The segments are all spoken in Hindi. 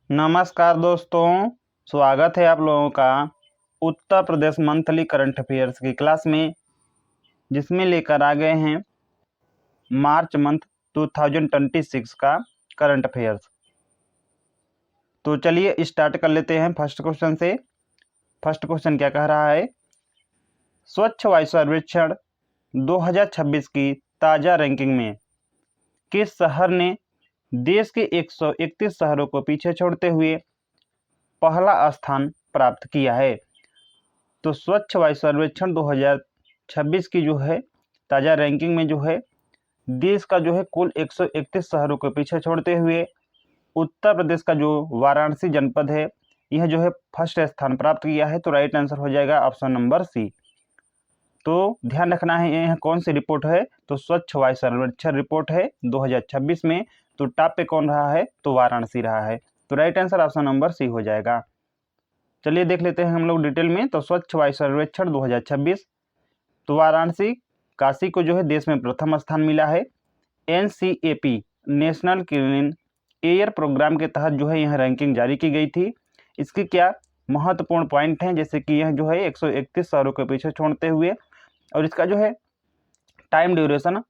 नमस्कार दोस्तों, स्वागत है आप लोगों का Uttar Pradesh monthly current affairs की क्लास में, जिसमें लेकर आ गए हैं मार्च मंथ 2026 का करंट अफेयर्स। तो चलिए स्टार्ट कर लेते हैं फर्स्ट क्वेश्चन से। फर्स्ट क्वेश्चन क्या कह रहा है? स्वच्छ वायु सर्वेक्षण 2026 की ताज़ा रैंकिंग में किस शहर ने देश के 131 शहरों को पीछे छोड़ते हुए पहला स्थान प्राप्त किया है? तो स्वच्छ वायु सर्वेक्षण 2026 की जो है ताज़ा रैंकिंग में जो है देश का जो है कुल 131 शहरों को पीछे छोड़ते हुए उत्तर प्रदेश का जो वाराणसी जनपद है, यह जो है फर्स्ट स्थान प्राप्त किया है। तो राइट आंसर हो जाएगा ऑप्शन नंबर सी। तो ध्यान रखना है, यह कौन सी रिपोर्ट है? तो स्वच्छ वायु सर्वेक्षण रिपोर्ट है 2026 में। तो टॉप पे कौन रहा है? तो वाराणसी रहा है। तो right answer option number C हो जाएगा। चलिए देख लेते हैं हम लोग डिटेल में। तो स्वच्छ वायु सर्वेक्षण 2026, तो वाराणसी काशी को जो है देश में प्रथम स्थान मिला है। NCAP national clean air programme के तहत जो है यह रैंकिंग जारी की गई थी। इसके क्या महत्वपूर्ण पॉइंट हैं, जैसे कि यह जो है 131 शहरों के पीछे छोड़ते हुए, और इसका जो है टाइम ड्यूरेशन,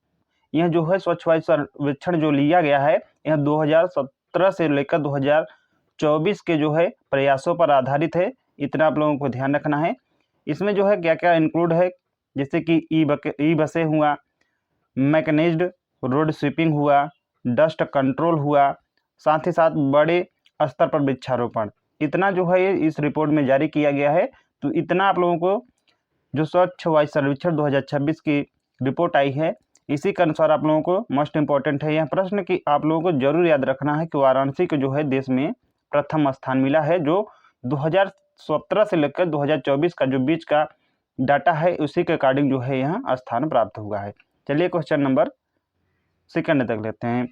यह जो है स्वच्छ वायु सर्वेक्षण जो लिया गया है, यह 2017 से लेकर 2024 के जो है प्रयासों पर आधारित है। इतना आप लोगों को ध्यान रखना है। इसमें जो है क्या क्या इंक्लूड है, जैसे कि ई बसें हुआ, मैकेनाइज्ड रोड स्वीपिंग हुआ, डस्ट कंट्रोल हुआ, साथ ही साथ बड़े स्तर पर वृक्षारोपण। इतना जो है इस रिपोर्ट में जारी किया गया है। तो इतना आप लोगों को जो स्वच्छ वायु सर्वेक्षण 2026 की रिपोर्ट आई है, इसी के अनुसार आप लोगों को मोस्ट इंपॉर्टेंट है यह प्रश्न कि आप लोगों को जरूर याद रखना है कि वाराणसी को जो है देश में प्रथम स्थान मिला है, जो 2017 से लेकर 2024 का जो बीच का डाटा है, उसी के अकॉर्डिंग जो है यहाँ स्थान प्राप्त हुआ है। चलिए क्वेश्चन नंबर सेकंड तक लेते हैं।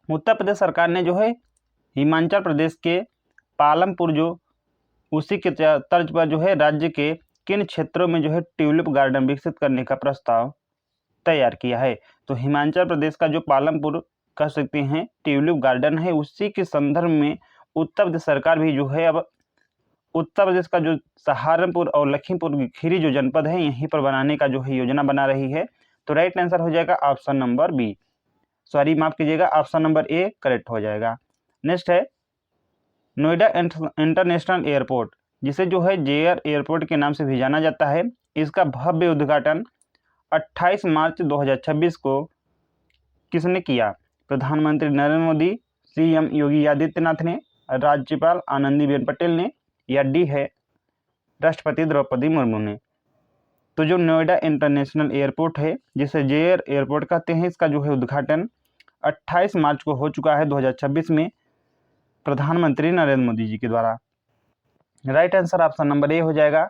उत्तर प्रदेश सरकार ने जो है हिमाचल प्रदेश के पालमपुर जो उसी के तर्ज पर जो है राज्य के किन क्षेत्रों में जो है ट्यूलिप गार्डन विकसित करने का प्रस्ताव तैयार किया है? तो हिमाचल प्रदेश का जो पालमपुर कह सकते हैं ट्यूलिप गार्डन है, उसी के संदर्भ में उत्तर प्रदेश सरकार भी जो है अब उत्तर प्रदेश का जो सहारनपुर और लखीमपुर खीरी जो जनपद है, यहीं पर बनाने का जो है योजना बना रही है। तो राइट आंसर हो जाएगा ऑप्शन नंबर बी, सॉरी माफ कीजिएगा, ऑप्शन नंबर ए करेक्ट हो जाएगा। नेक्स्ट है नोएडा इंटरनेशनल एयरपोर्ट, जिसे जो है जेआर एयरपोर्ट के नाम से भी जाना जाता है। इसका भव्य उद्घाटन 28 मार्च 2026 को किसने किया? प्रधानमंत्री नरेंद्र मोदी, CM योगी आदित्यनाथ ने, राज्यपाल आनंदीबेन पटेल ने, या डी है राष्ट्रपति द्रौपदी मुर्मू ने। तो जो नोएडा इंटरनेशनल एयरपोर्ट है, जिसे जेआर एयरपोर्ट कहते हैं, इसका जो है उद्घाटन 28 मार्च को हो चुका है 2026 में प्रधानमंत्री नरेंद्र मोदी जी के द्वारा। Right answer option number A हो जाएगा।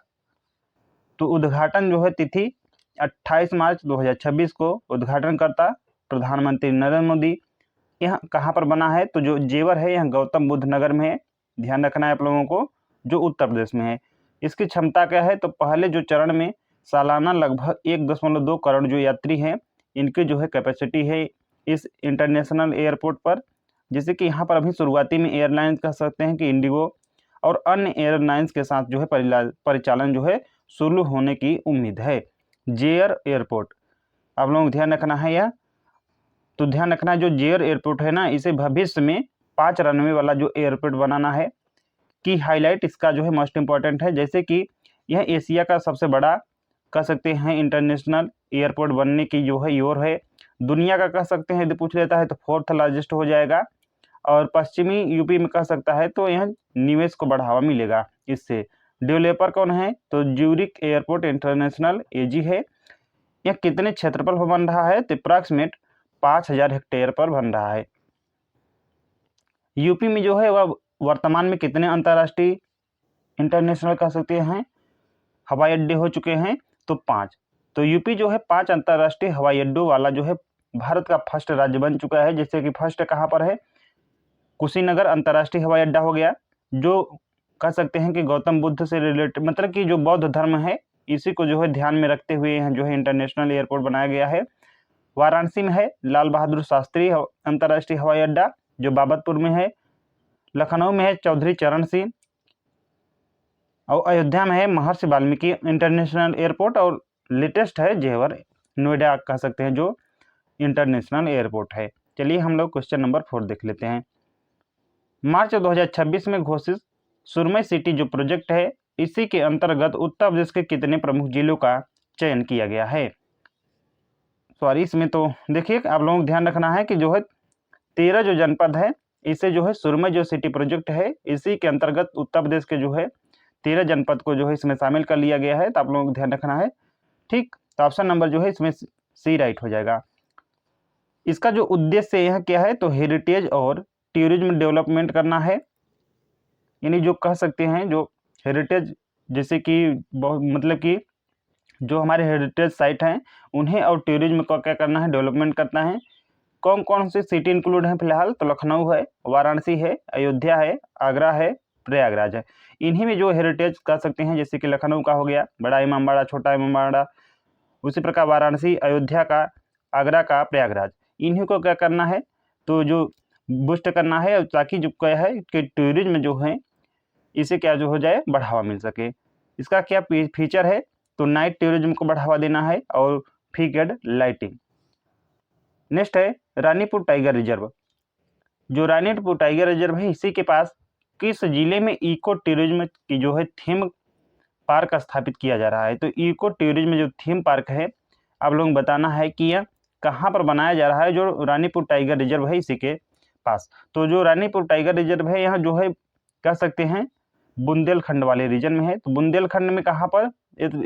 तो उद्घाटन जो है तिथि 28 मार्च 2026 को उद्घाटन करता प्रधानमंत्री नरेंद्र मोदी। यह कहाँ पर बना है? तो जो जेवर है यह गौतम बुद्ध नगर में है। ध्यान रखना है आप लोगों को, जो उत्तर प्रदेश में है। इसकी क्षमता क्या है? तो पहले जो चरण में सालाना लगभग 1.2 करोड़ जो यात्री हैं, इनकी जो है कैपेसिटी है इस इंटरनेशनल एयरपोर्ट पर। जैसे कि यहाँ पर अभी शुरुआती में एयरलाइंस कह सकते हैं कि इंडिगो और अन्य एयरलाइंस के साथ जो है परिचालन जो है शुरू होने की उम्मीद है। जेयर एयरपोर्ट आप लोगों को ध्यान रखना है यह। तो ध्यान रखना जो जेयर एयरपोर्ट है ना, इसे भविष्य में 5 रनवे वाला जो एयरपोर्ट बनाना है। की हाईलाइट इसका जो है मोस्ट इंपॉर्टेंट है, जैसे कि यह एशिया का सबसे बड़ा कह सकते हैं इंटरनेशनल एयरपोर्ट बनने की जो है योर है। दुनिया का कह सकते हैं यदि पूछ लेता है तो 4th लार्जेस्ट हो जाएगा। और पश्चिमी यूपी में कह सकता है तो यह निवेश को बढ़ावा मिलेगा इससे। डेवलपर कौन है? तो ज्यूरिक एयरपोर्ट इंटरनेशनल AG है। यह कितने क्षेत्रफल पर बन रहा है? तो अप्रॉक्सीमेट 5000 हेक्टेयर पर बन रहा है। यूपी में जो है वह वर्तमान में कितने अंतर्राष्ट्रीय इंटरनेशनल कह सकते हैं हवाई अड्डे हो चुके हैं? तो 5। तो यूपी जो है 5 अंतर्राष्ट्रीय हवाई अड्डों वाला जो है भारत का फर्स्ट राज्य बन चुका है। जैसे कि फर्स्ट कहाँ पर है? कुशीनगर अंतर्राष्ट्रीय हवाई अड्डा हो गया, जो कह सकते हैं कि गौतम बुद्ध से रिलेटेड, मतलब कि जो बौद्ध धर्म है इसी को जो है ध्यान में रखते हुए यहाँ जो है इंटरनेशनल एयरपोर्ट बनाया गया है। वाराणसी में है लाल बहादुर शास्त्री अंतर्राष्ट्रीय हवाई अड्डा, जो बाबतपुर में है। लखनऊ में है चौधरी चरण सिंह, और अयोध्या में है महर्षि वाल्मीकि इंटरनेशनल एयरपोर्ट, और लेटेस्ट है जेवर नोएडा कह सकते हैं जो इंटरनेशनल एयरपोर्ट है। चलिए हम लोग क्वेश्चन नंबर 4 देख लेते हैं। मार्च 2026 में घोषित सुरमई सिटी जो प्रोजेक्ट है, इसी के अंतर्गत उत्तर प्रदेश के कितने प्रमुख जिलों का चयन किया गया है? सॉरी, इसमें तो देखिए आप लोगों को ध्यान रखना है कि जो है 13 जो जनपद है, इसे जो है सुरमई जो सिटी प्रोजेक्ट है, इसी के अंतर्गत उत्तर प्रदेश के जो है 13 जनपद को जो है इसमें शामिल कर लिया गया है। तो आप लोगों को ध्यान रखना है, ठीक। तो ऑप्शन नंबर जो है इसमें सी राइट हो जाएगा। इसका जो उद्देश्य यह क्या है, तो हेरिटेज और टूरिज्म डेवलपमेंट करना है, यानी जो कह सकते हैं जो हेरिटेज, जैसे कि मतलब कि जो हमारे हेरिटेज साइट हैं उन्हें और टूरिज्म को क्या करना है, डेवलपमेंट करना है। कौन कौन सी सिटी इंक्लूड है फिलहाल, तो लखनऊ है, वाराणसी है, अयोध्या है, आगरा है, प्रयागराज है। इन्हीं में जो हेरिटेज कह सकते हैं, जैसे कि लखनऊ का हो गया बड़ा इमामबाड़ा, छोटा इमामबाड़ा, उसी प्रकार वाराणसी, अयोध्या का, आगरा का, प्रयागराज, इन्हीं को क्या करना है, तो जो बूस्ट करना है, ताकि जो क्या है कि टूरिज्म जो है इसे क्या जो हो जाए, बढ़ावा मिल सके। इसका क्या फीचर है, तो नाइट टूरिज्म को बढ़ावा देना है और फिक्स्ड लाइटिंग। नेक्स्ट है रानीपुर टाइगर रिजर्व। जो रानीपुर टाइगर रिजर्व है, इसी के पास किस जिले में इको टूरिज्म की जो है थीम पार्क स्थापित किया जा रहा है? तो इको टूरिज्म जो थीम पार्क है, आप लोगों को बताना है कि यह कहाँ पर बनाया जा रहा है। जो रानीपुर टाइगर रिजर्व है इसी के पास, तो जो रानीपुर टाइगर रिजर्व है यहाँ जो है कह सकते हैं बुंदेलखंड वाले रीजन में है। तो बुंदेलखंड में कहाँ पर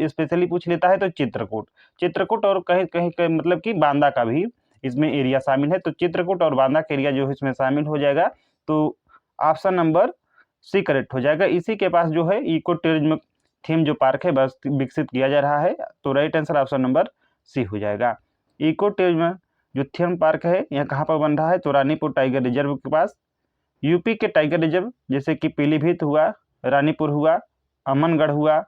स्पेशली पूछ लेता है, तो चित्रकूट और कहीं कहीं मतलब कि बांदा का भी इसमें एरिया शामिल है। तो चित्रकूट और बांदा का एरिया जो है इसमें शामिल हो जाएगा। तो ऑप्शन नंबर सी करेक्ट हो जाएगा। इसी के पास जो है इको टूरिज्म थीम जो पार्क है बस विकसित किया जा रहा है। तो right answer option number C हो जाएगा। इको टूरिज्म जो थीम पार्क है यह कहाँ पर बन रहा है, तो रानीपुर टाइगर रिजर्व के पास। यूपी के टाइगर रिजर्व जैसे कि पीलीभीत हुआ, रानीपुर हुआ, अमनगढ़ हुआ,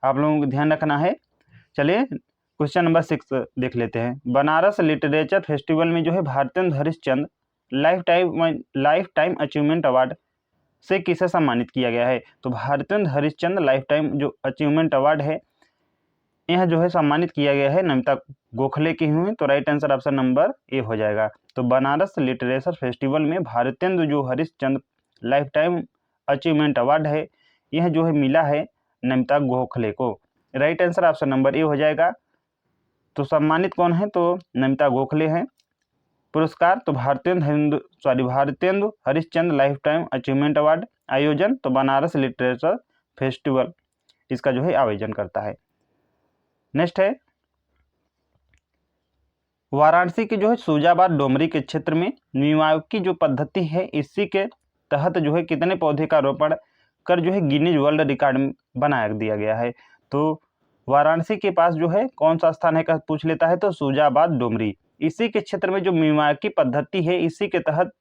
आप लोगों को ध्यान रखना है। चलिए क्वेश्चन नंबर 6 देख लेते हैं। बनारस लिटरेचर फेस्टिवल में जो है Bharatendu Harishchandra life time achievement award से किसे सम्मानित किया गया है? तो भारतेंदु हरिश्चंद्र लाइफ टाइम जो अचीवमेंट अवार्ड है यह जो है सम्मानित किया गया है नमिता गोखले की हुई। तो right answer option number A हो जाएगा। तो बनारस लिटरेचर फेस्टिवल में भारतेंदु जो Harishchandra life time achievement award है यह जो है मिला है नमिता गोखले को। Right answer option number A हो जाएगा। तो सम्मानित कौन है, तो नमिता गोखले हैं। पुरस्कार तो Bharatendu Harishchandra life time achievement award. आयोजन तो बनारस लिटरेचर फेस्टिवल इसका जो है आयोजन करता है। नेक्स्ट है वाराणसी के जो है सूजाबाद डोमरी के क्षेत्र में मियावाकी जो पद्धति है इसी के तहत जो है कितने पौधे का रोपण कर जो है गिनीज वर्ल्ड रिकॉर्ड में बना दिया गया है? तो वाराणसी के पास जो है कौन सा स्थान है का पूछ लेता है, तो सूजाबाद डोमरी। इसी के क्षेत्र में जो मियावाकी पद्धति है इसी के तहत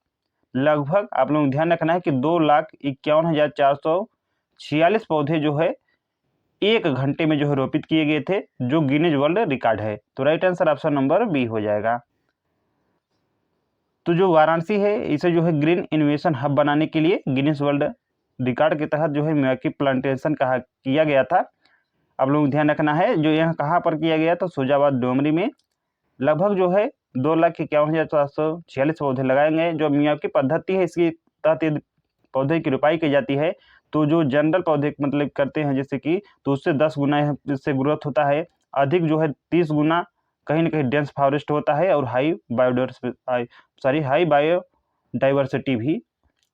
लगभग आप लोग ध्यान रखना है कि 2,51,446 पौधे जो है 1 घंटे में जो है रोपित किए गए थे, जो गिनीज वर्ल्ड रिकॉर्ड है। तो right answer option number B हो जाएगा। तो जो वाराणसी है इसे जो है ग्रीन इनोवेशन हब बनाने के लिए गिनीज वर्ल्ड रिकॉर्ड के तहत जो है मियावाकी प्लांटेशन कहा किया गया था। आप लोग ध्यान रखना है जो यहाँ कहाँ पर किया गया, तो सूजाबाद डोमरी में लगभग जो है 2,51,446 पौधे लगाए गए। जो मियावाकी पद्धति है इसके तहत यदि पौधे की रोपाई की जाती है तो जो जनरल पौधे मतलब करते हैं जैसे कि, तो उससे 10 गुना इससे ग्रोथ होता है, अधिक जो है 30 गुना कहीं ना कहीं डेंस फॉरेस्ट होता है, और हाई बायोडाइवर्सिटी भी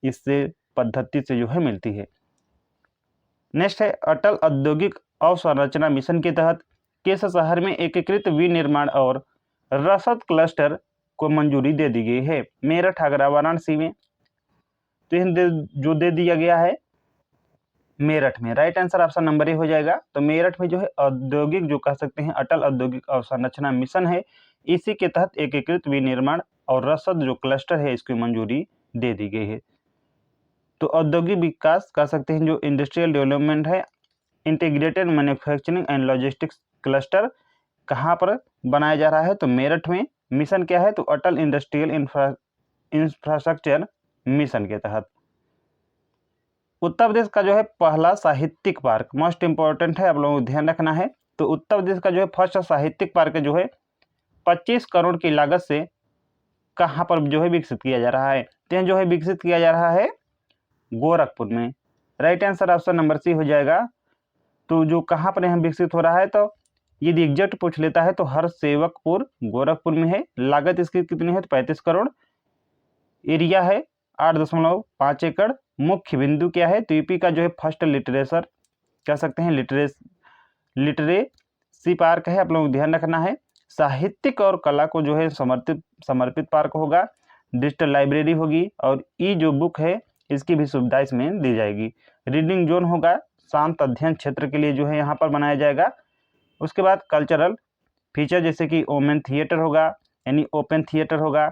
इससे पद्धति से जो है मिलती है। नेक्स्ट है अटल औद्योगिक अवसंरचना मिशन के तहत किस शहर में एकीकृत विनिर्माण और रसद क्लस्टर को मंजूरी दे दी गई है? मेरठ, आगरा, वाराणसी में? तो जो दे दिया गया है मेरठ में। Right answer option number A हो जाएगा। तो मेरठ में जो है औद्योगिक जो कह सकते हैं अटल औद्योगिक अवसंरचना मिशन है, इसी के तहत एकीकृत विनिर्माण और रसद जो क्लस्टर है इसकी मंजूरी दे दी गई है। तो औद्योगिक विकास कह सकते हैं जो इंडस्ट्रियल डेवलपमेंट है, integrated manufacturing and logistics cluster कहाँ पर बनाया जा रहा है, तो मेरठ में। मिशन क्या है, तो अटल इंडस्ट्रियल इंफ्रास्ट्रक्चर मिशन के तहत। उत्तर प्रदेश का जो है पहला साहित्यिक पार्क, मोस्ट इंपॉर्टेंट है, आप लोगों को ध्यान रखना है। तो उत्तर प्रदेश का जो है फर्स्ट साहित्यिक पार्क जो है 25 करोड़ की लागत से कहाँ पर जो है विकसित किया जा रहा है? तो यह जो है विकसित किया जा रहा है गोरखपुर में। Right answer option number C हो जाएगा। तो जो कहाँ पर यहाँ विकसित हो रहा है, तो यदि एग्जैक्ट पूछ लेता है तो हरसेवकपुर गोरखपुर में है। लागत इसकी कितनी है? तो 35 करोड़। एरिया है 8.5 एकड़। मुख्य बिंदु क्या है? तो यूपी का जो है फर्स्ट लिटरेचर कह सकते हैं लिटरेसी पार्क है, आप लोगों को ध्यान रखना है। साहित्यिक और कला को जो है समर्पित पार्क होगा। डिजिटल लाइब्रेरी होगी और ई जो बुक है इसकी भी सुविधा इसमें दी जाएगी। रीडिंग जोन होगा, शांत अध्ययन क्षेत्र के लिए जो है यहाँ पर बनाया जाएगा। उसके बाद कल्चरल फीचर जैसे कि ओमेन थिएटर होगा, यानी ओपन थिएटर होगा,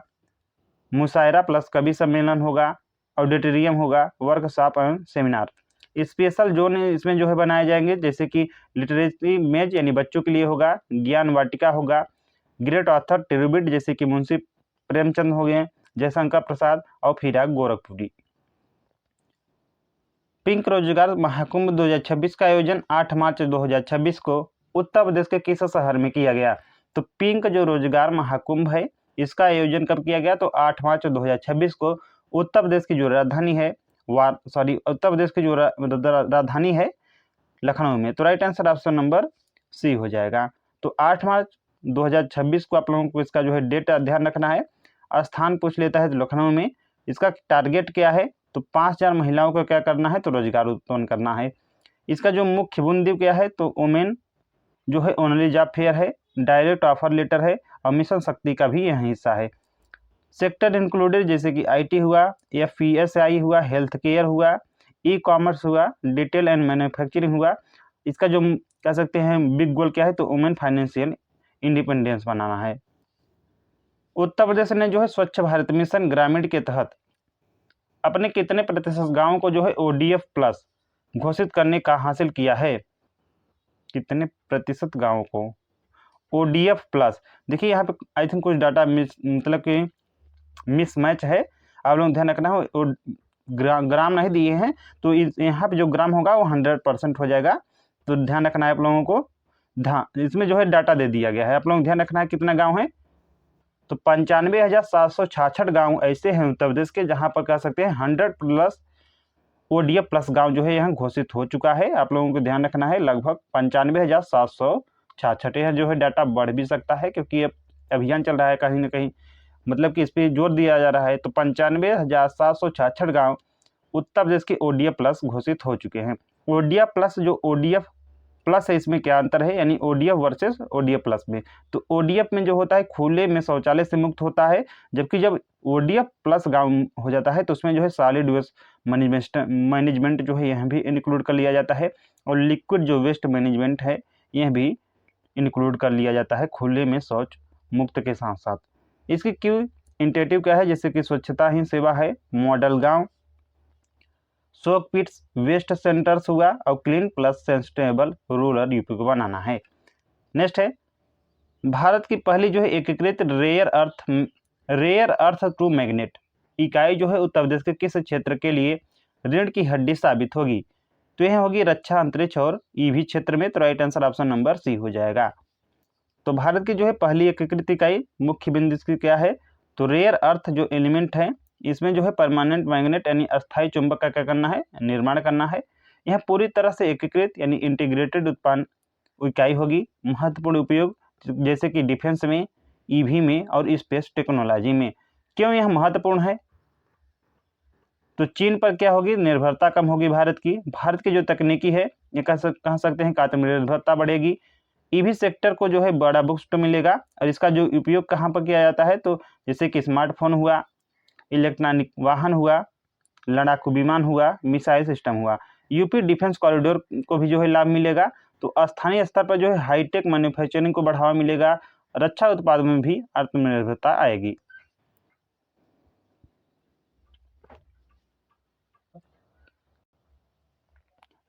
मुशायरा प्लस कवि सम्मेलन होगा, ऑडिटोरियम होगा, वर्कशॉप एवं सेमिनार। स्पेशल जोन इसमें जो है बनाए जाएंगे, जैसे कि लिटरेरी मेज यानी बच्चों के लिए होगा, ज्ञान वाटिका होगा, ग्रेट ऑथर ट्रिब्यूट जैसे कि मुंशी प्रेमचंद हो गए, जयशंकर प्रसाद और फिराक गोरखपुरी। पिंक रोजगार महाकुंभ 2026 का आयोजन 8 मार्च 2026 को उत्तर प्रदेश के किस शहर में किया गया? तो पिंक जो रोजगार महाकुंभ है इसका आयोजन कब किया गया? तो 8 मार्च 2026 को उत्तर प्रदेश की जो राजधानी है उत्तर प्रदेश की जो राजधानी है लखनऊ में। तो right answer option number C हो जाएगा। तो 8 मार्च 2026 को आप लोगों को इसका जो है डेट ध्यान रखना है। स्थान पूछ लेता है तो लखनऊ में। इसका टारगेट क्या है? तो 5000 महिलाओं को क्या करना है? तो रोजगार उत्पन्न करना है। इसका जो मुख्य बिंदु क्या है? तो वोमेन जो है ओनली जॉब फेयर है, डायरेक्ट ऑफर लेटर है और मिशन शक्ति का भी यह हिस्सा है। सेक्टर इंक्लूडेड जैसे कि आईटी हुआ, FESI हुआ, हेल्थ केयर हुआ, ई कॉमर्स हुआ, डिटेल एंड मैन्युफैक्चरिंग हुआ। इसका जो कह सकते हैं बिग गोल क्या है? तो वुमेन फाइनेंशियल इंडिपेंडेंस बनाना है। उत्तर प्रदेश ने जो है स्वच्छ भारत मिशन ग्रामीण के तहत अपने कितने प्रतिशत गाँव को जो है ODF प्लस घोषित करने का हासिल किया है? कितने प्रतिशत गाँव को ODF प्लस? देखिए यहाँ पे आई थिंक कुछ डाटा मतलब कि मिसमैच है, आप लोग ध्यान रखना हो। ग्राम नहीं दिए हैं तो यहाँ पे जो ग्राम होगा वो 100% हो जाएगा। तो ध्यान रखना है आप लोगों को। इसमें जो है डाटा दे दिया गया है, आप लोगों को ध्यान रखना है कितना गांव है। तो 95,766 गांव ऐसे हैं उत्तर प्रदेश के जहां पर कह सकते हैं 100 प्लस ODF प्लस गांव जो है यहाँ घोषित हो चुका है। आप लोगों को ध्यान रखना है लगभग 95,766। यह जो है डाटा बढ़ भी सकता है क्योंकि अब अभियान चल रहा है कहीं ना कहीं, मतलब कि इस पर जोर दिया जा रहा है। तो 95,766 गाँव उत्तर प्रदेश के ODF प्लस घोषित हो चुके हैं। ODF प्लस जो ODF प्लस है इसमें क्या अंतर है, यानी ODF वर्सेस ODF प्लस में। तो ODF में जो होता है खुले में शौचालय से मुक्त होता है, जबकि जब ODF प्लस गाँव हो जाता है तो उसमें जो है सॉलिड वेस्ट मैनेजमेंट जो है यह भी इंक्लूड कर लिया जाता है और लिक्विड जो वेस्ट मैनेजमेंट है यह भी इंक्लूड कर लिया जाता है खुले में शौच मुक्त के साथ साथ। इसकी क्यों इंटेटिव क्या है? जैसे कि स्वच्छता ही सेवा है, मॉडल गांव, शोक पिट्स, वेस्ट सेंटर्स हुआ और clean plus sustainable rural UP को बनाना है। नेक्स्ट है भारत की पहली जो है एकीकृत रेयर अर्थ ट्रू मैग्नेट इकाई जो है उत्तर प्रदेश के किस क्षेत्र के लिए रीढ़ की हड्डी साबित होगी? तो यह होगी रक्षा, अंतरिक्ष और EV क्षेत्र में। तो right answer option number C हो जाएगा। तो भारत की जो है पहली एकीकृत इकाई मुख्य बिंदु इसकी क्या है? तो रेयर अर्थ जो एलिमेंट है इसमें जो है परमानेंट मैग्नेट यानी अस्थायी चुंबक का क्या करना है? निर्माण करना है। यह पूरी तरह से एकीकृत यानी इंटीग्रेटेड उत्पादन इकाई होगी। महत्वपूर्ण उपयोग जैसे कि डिफेंस में, EV में और स्पेस टेक्नोलॉजी में। क्यों यह महत्वपूर्ण है? तो चीन पर क्या होगी? निर्भरता कम होगी भारत की जो तकनीकी है ये कह सकते हैं आत्मनिर्भरता बढ़ेगी। EV सेक्टर को जो है बड़ा बूस्ट मिलेगा और इसका जो उपयोग कहाँ पर किया जाता है? तो जैसे कि स्मार्टफोन हुआ, इलेक्ट्रॉनिक वाहन हुआ, लड़ाकू विमान हुआ, मिसाइल सिस्टम हुआ। यूपी डिफेंस कॉरिडोर को भी जो है लाभ मिलेगा। तो स्थानीय स्तर पर जो है हाईटेक मैन्युफैक्चरिंग को बढ़ावा मिलेगा। रक्षा उत्पादन में भी आत्मनिर्भरता आएगी।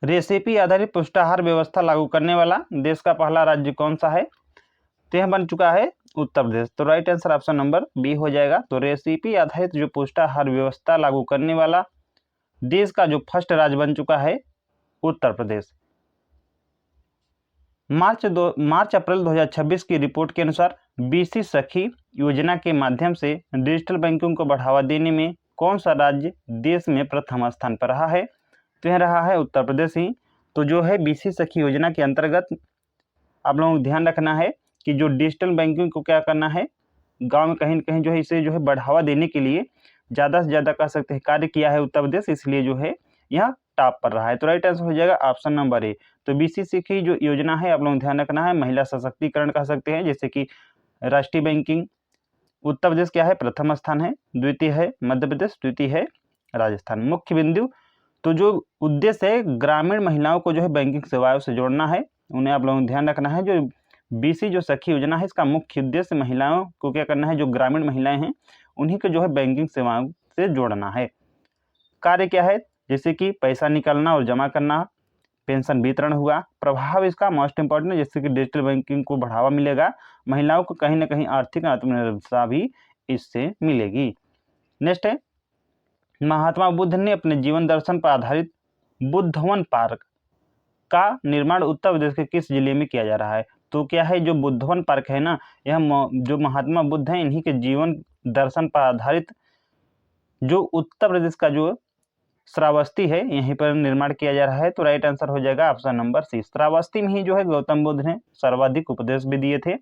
रेसिपी आधारित पुष्टाहार व्यवस्था लागू करने वाला देश का पहला राज्य कौन सा है? तो यह बन चुका है उत्तर प्रदेश। तो right answer option number B हो जाएगा। तो रेसिपी आधारित जो पुष्टाहार व्यवस्था लागू करने वाला देश का जो फर्स्ट राज्य बन चुका है उत्तर प्रदेश। मार्च अप्रैल 2026 की रिपोर्ट के अनुसार बीसी सखी योजना के माध्यम से डिजिटल बैंकिंग को बढ़ावा देने में कौन सा राज्य देश में प्रथम स्थान पर रहा है? तो यह रहा है उत्तर प्रदेश ही। तो जो है बीसी सखी योजना के अंतर्गत आप लोगों को ध्यान रखना है कि जो डिजिटल बैंकिंग को क्या करना है, गांव में कहीं न कहीं जो है इसे जो है बढ़ावा देने के लिए ज़्यादा से ज़्यादा कह सकते हैं कार्य किया है उत्तर प्रदेश, इसलिए जो है यह टॉप पर रहा है। तो राइट आंसर हो जाएगा ऑप्शन नंबर ए। तो बीसीसी की जो योजना है आप लोगों को ध्यान रखना है, महिला सशक्तिकरण कह सकते हैं, जैसे कि राष्ट्रीय बैंकिंग उत्तर प्रदेश क्या है, प्रथम स्थान है, द्वितीय है मध्य प्रदेश, तृतीय है राजस्थान। मुख्य बिंदु, तो जो उद्देश्य है ग्रामीण महिलाओं को जो है बैंकिंग सेवाओं से जोड़ना है, उन्हें आप लोगों को ध्यान रखना है। जो बीसी जो सखी योजना है इसका मुख्य उद्देश्य महिलाओं को क्या करना है, जो ग्रामीण महिलाएं हैं उन्हीं को जो है बैंकिंग सेवाओं से जोड़ना है। कार्य क्या है, जैसे कि पैसा निकालना और जमा करना, पेंशन वितरण हुआ। प्रभाव इसका मोस्ट इंपॉर्टेंट, जैसे कि डिजिटल बैंकिंग को बढ़ावा मिलेगा, महिलाओं को कहीं ना कहीं आर्थिक आत्मनिर्भरता भी इससे मिलेगी। नेक्स्ट है, महात्मा बुद्ध ने अपने जीवन दर्शन पर आधारित बुद्धवन पार्क का निर्माण उत्तर प्रदेश के किस जिले में किया जा रहा है? तो क्या है, जो बुद्धवन पार्क है ना, यह जो महात्मा बुद्ध हैं इन्हीं के जीवन दर्शन पर आधारित जो उत्तर प्रदेश का जो श्रावस्ती है यहीं पर निर्माण किया जा रहा है। तो राइट आंसर हो जाएगा ऑप्शन नंबर सी। श्रावस्ती में ही जो है गौतम बुद्ध ने सर्वाधिक उपदेश भी दिए थे।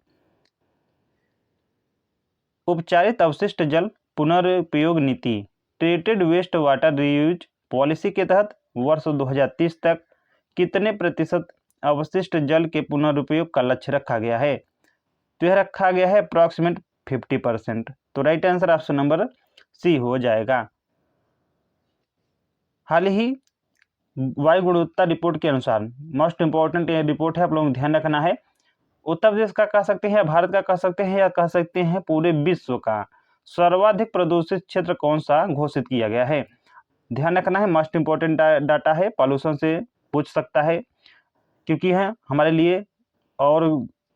उपचारित अवशिष्ट जल पुनरुपयोग नीति treated waste water reuse policy के तहत वर्ष 2030 तक कितने प्रतिशत अवशिष्ट जल के पुनरुपयोग का लक्ष्य रखा गया है? तो यह रखा गया है अप्रॉक्सीमेट 50%। तो right answer option number C हो जाएगा। हाल ही वायु गुणवत्ता रिपोर्ट के अनुसार, मोस्ट इंपॉर्टेंट ये रिपोर्ट है, आप लोगों को ध्यान रखना है, उत्तर प्रदेश का कह सकते हैं, भारत का कह सकते हैं, या कह सकते हैं पूरे विश्व का सर्वाधिक प्रदूषित क्षेत्र कौन सा घोषित किया गया है? ध्यान रखना है, मोस्ट इंपॉर्टेंट डाटा है, पॉल्यूशन से पूछ सकता है, क्योंकि है हमारे लिए और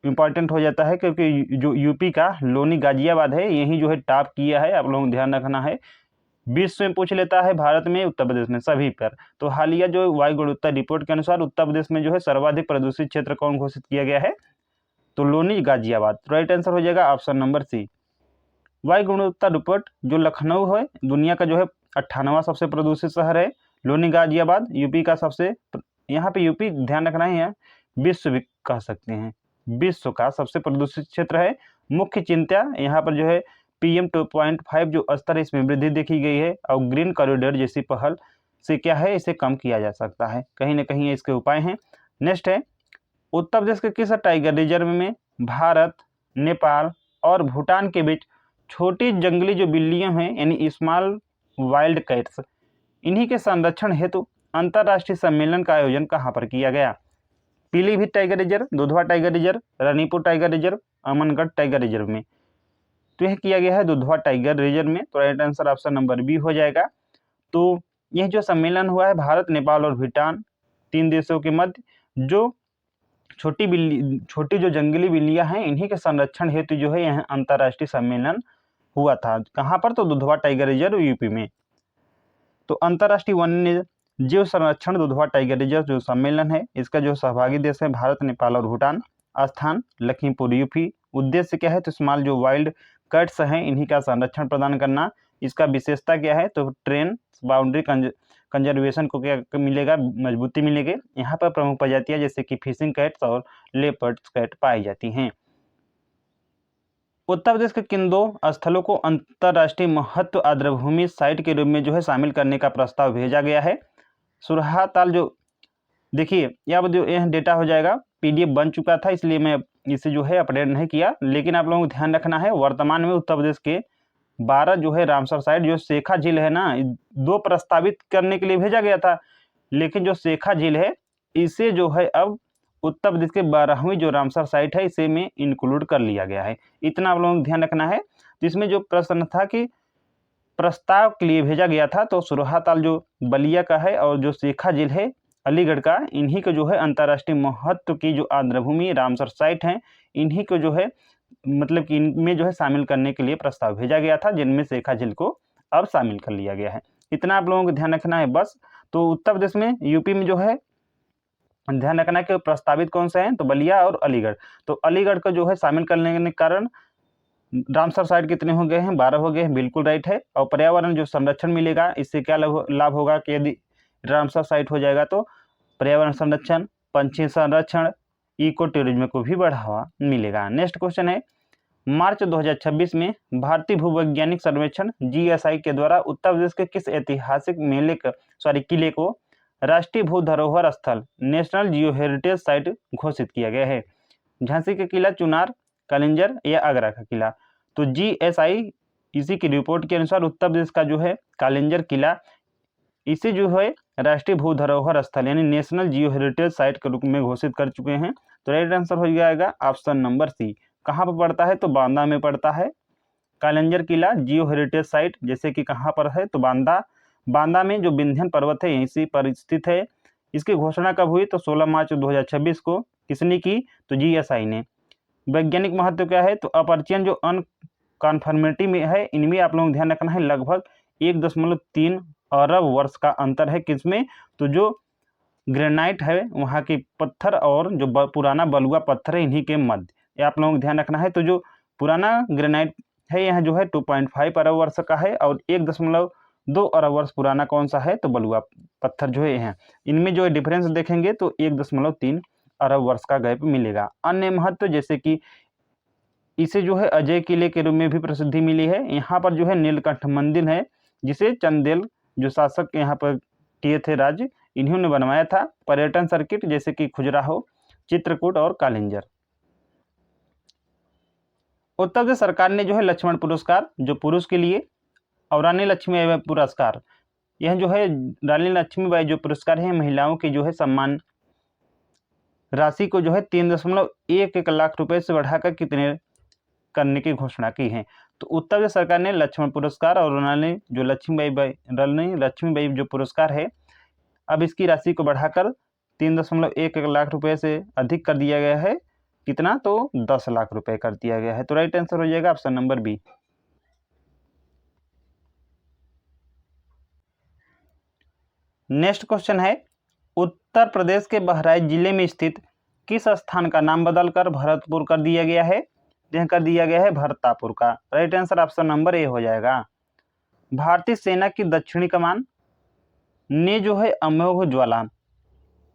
इम्पॉर्टेंट हो जाता है, क्योंकि जो यूपी का लोनी गाजियाबाद है यही जो है टॉप किया है, आप लोगों को ध्यान रखना है। विश्व में पूछ लेता है, भारत में, उत्तर प्रदेश में, सभी पर। तो हालिया जो वायु गुणवत्ता रिपोर्ट के अनुसार उत्तर प्रदेश में जो है सर्वाधिक प्रदूषित क्षेत्र कौन घोषित किया गया है? तो लोनी गाजियाबाद। राइट आंसर हो जाएगा ऑप्शन नंबर सी। वायु गुणवत्ता रिपोर्ट जो लखनऊ है दुनिया का जो है 98वां सबसे प्रदूषित शहर है, लोनी गाजियाबाद यूपी का सबसे, यहाँ पे यूपी ध्यान रखना ही है, विश्व भी कह सकते हैं, विश्व का सबसे प्रदूषित क्षेत्र है। मुख्य चिंता यहाँ पर जो है PM 2.5 जो स्तर है इसमें वृद्धि देखी गई है, और ग्रीन कॉरिडोर जैसी पहल से क्या है इसे कम किया जा सकता है, कहीं ना कहीं इसके उपाय हैं। नेक्स्ट है, उत्तर प्रदेश के किस टाइगर रिजर्व में भारत, नेपाल और भूटान के बीच छोटी जंगली जो बिल्लियां हैं यानी स्मॉल वाइल्ड कैट्स, इन्हीं के संरक्षण हेतु अंतर्राष्ट्रीय सम्मेलन का आयोजन कहाँ पर किया गया? Pilibhit tiger reserve, Dudhwa tiger reserve, Ranipur tiger reserve, Amangarh tiger reserve में? तो यह किया गया है दुधवा टाइगर रिजर्व में। तो right answer option number B हो जाएगा। तो यह जो सम्मेलन हुआ है भारत, नेपाल और भूटान 3 देशों के मध्य, जो छोटी जो जंगली बिल्लियां हैं इन्हीं के संरक्षण हेतु जो है यह अंतर्राष्ट्रीय सम्मेलन हुआ था। कहाँ पर? तो दुधवा टाइगर रिजर्व यूपी में। तो अंतर्राष्ट्रीय वन्य जीव संरक्षण दुधवा टाइगर रिजर्व जो सम्मेलन है इसका जो सहभागी देश है भारत, नेपाल और भूटान। स्थान लखीमपुर यूपी। उद्देश्य क्या है? तो स्मॉल जो वाइल्ड कैट्स हैं इन्हीं का संरक्षण प्रदान करना। इसका विशेषता क्या है? तो ट्रेन बाउंड्री कंजर्वेशन को क्या मिलेगा? मजबूती मिलेगी। यहाँ पर प्रमुख प्रजातियां जैसे कि फिशिंग कैट्स और लेपर्ड्स कैट पाई जाती हैं। उत्तर प्रदेश के किन 2 स्थलों को अंतर्राष्ट्रीय महत्व आर्द्रभूमि साइट के रूप में जो है शामिल करने का प्रस्ताव भेजा गया है? सुरहा ताल जो देखिए यहाँ जो यह डेटा हो जाएगा, PDF बन चुका था इसलिए मैं इसे जो है अपडेट नहीं किया, लेकिन आप लोगों को ध्यान रखना है वर्तमान में उत्तर प्रदेश के 12 जो है रामसर साइट, जो शेखा झील है ना, 2 प्रस्तावित करने के लिए भेजा गया था, लेकिन जो शेखा झील है इसे जो है अब उत्तर प्रदेश के 12वीं जो रामसर साइट है इसे में इंक्लूड कर लिया गया है। इतना आप लोगों को ध्यान रखना है। तो इसमें जो प्रश्न था कि प्रस्ताव के लिए भेजा गया था, तो सुरहा ताल जो बलिया का है और जो शेखा झील है अलीगढ़ का, इन्हीं को जो है अंतर्राष्ट्रीय महत्व की जो आर्द्रभूमि रामसर साइट हैं इन्हीं को जो है मतलब कि इनमें जो है शामिल करने के लिए प्रस्ताव भेजा गया था, जिनमें शेखा झील को अब शामिल कर लिया गया है। इतना आप लोगों को ध्यान रखना है बस। तो उत्तर प्रदेश में, यूपी में जो है ध्यान रखना है कि प्रस्तावित कौन से हैं, तो बलिया और अलीगढ़। तो अलीगढ़ को जो है शामिल करने के कारण रामसर साइट कितने हो गए हैं, 12 हो गए हैं, बिल्कुल राइट है। और पर्यावरण जो संरक्षण मिलेगा, इससे क्या लाभ होगा कि यदि रामसर साइट हो जाएगा तो पर्यावरण संरक्षण, पंछी संरक्षण, इको टूरिज्म को भी बढ़ावा मिलेगा। नेक्स्ट क्वेश्चन है, मार्च 2026 में भारतीय भूवैज्ञानिक सर्वेक्षण GSI के द्वारा उत्तर प्रदेश के किस ऐतिहासिक किले को राष्ट्रीय भू धरोहर स्थल नेशनल जियो हेरिटेज साइट घोषित किया गया है? झांसी का किला, चुनार, कलिंजर या आगरा का किला? तो GSI इसी की रिपोर्ट के अनुसार उत्तर प्रदेश का जो है कालिंजर किला, इसे जो है राष्ट्रीय भू धरोहर स्थल यानी नेशनल जियो हेरिटेज साइट के रूप में घोषित कर चुके हैं। तो राइट आंसर हो जाएगा ऑप्शन नंबर सी। कहाँ पर पड़ता है, तो बांदा में पड़ता है। कालिंजर किला जियो हेरिटेज साइट जैसे कि कहाँ पर है, तो बांदा में जो विंध्यन पर्वत है यहीं पर स्थित है। इसकी घोषणा कब हुई, तो 16 मार्च 2026 को। किसने की, तो GSI ने। वैज्ञानिक महत्व क्या है, तो अपरचयन जो अनकॉन्फर्मिटी में है, इनमें आप लोगों को ध्यान रखना है लगभग 1.3 अरब वर्ष का अंतर है। किसमें, तो जो ग्रेनाइट है वहाँ के पत्थर और जो पुराना बलुआ पत्थर है, इन्हीं के मध्य, ये आप लोगों को ध्यान रखना है। तो जो पुराना ग्रेनाइट है यह जो है 2.5 अरब वर्ष का है, और 1.2 अरब वर्ष पुराना कौन सा है, तो बलुआ पत्थर जो है। इनमें जो डिफरेंस देखेंगे तो 1.3 अरब वर्ष का गैप मिलेगा। अन्य महत्व जैसे कि इसे जो है अजय किले के रूप में भी प्रसिद्धि मिली है। यहाँ पर जो है नीलकंठ मंदिर है, जिसे चंदेल जो शासक यहाँ पर किए थे राज्य, इन्होंने बनवाया था। पर्यटन सर्किट जैसे कि खजुराहो, चित्रकूट और कालिंजर। उत्तर प्रदेश सरकार ने जो है लक्ष्मण पुरस्कार जो पुरुष के लिए, और रानी लक्ष्मीबाई पुरस्कार, यह जो है रानी लक्ष्मीबाई जो पुरस्कार है महिलाओं के जो है सम्मान राशि को जो है 3.11 लाख रुपए से बढ़ाकर कितने करने की घोषणा की है। तो उत्तर प्रदेश सरकार ने लक्ष्मण पुरस्कार और रानी लक्ष्मीबाई जो पुरस्कार है, अब इसकी राशि को बढ़ाकर 3.11 लाख रुपए से अधिक कर दिया गया है। कितना, तो 10 लाख रुपए कर दिया गया है। तो राइट आंसर हो जाएगा option number B. Next question है, उत्तर प्रदेश के बहराइच जिले में स्थित किस स्थान का नाम बदलकर भरतपुर कर दिया गया है? यह कर दिया गया है भरतापुर का। Right answer option number A हो जाएगा। भारतीय सेना की दक्षिणी कमान ने जो है अमोघ ज्वाला,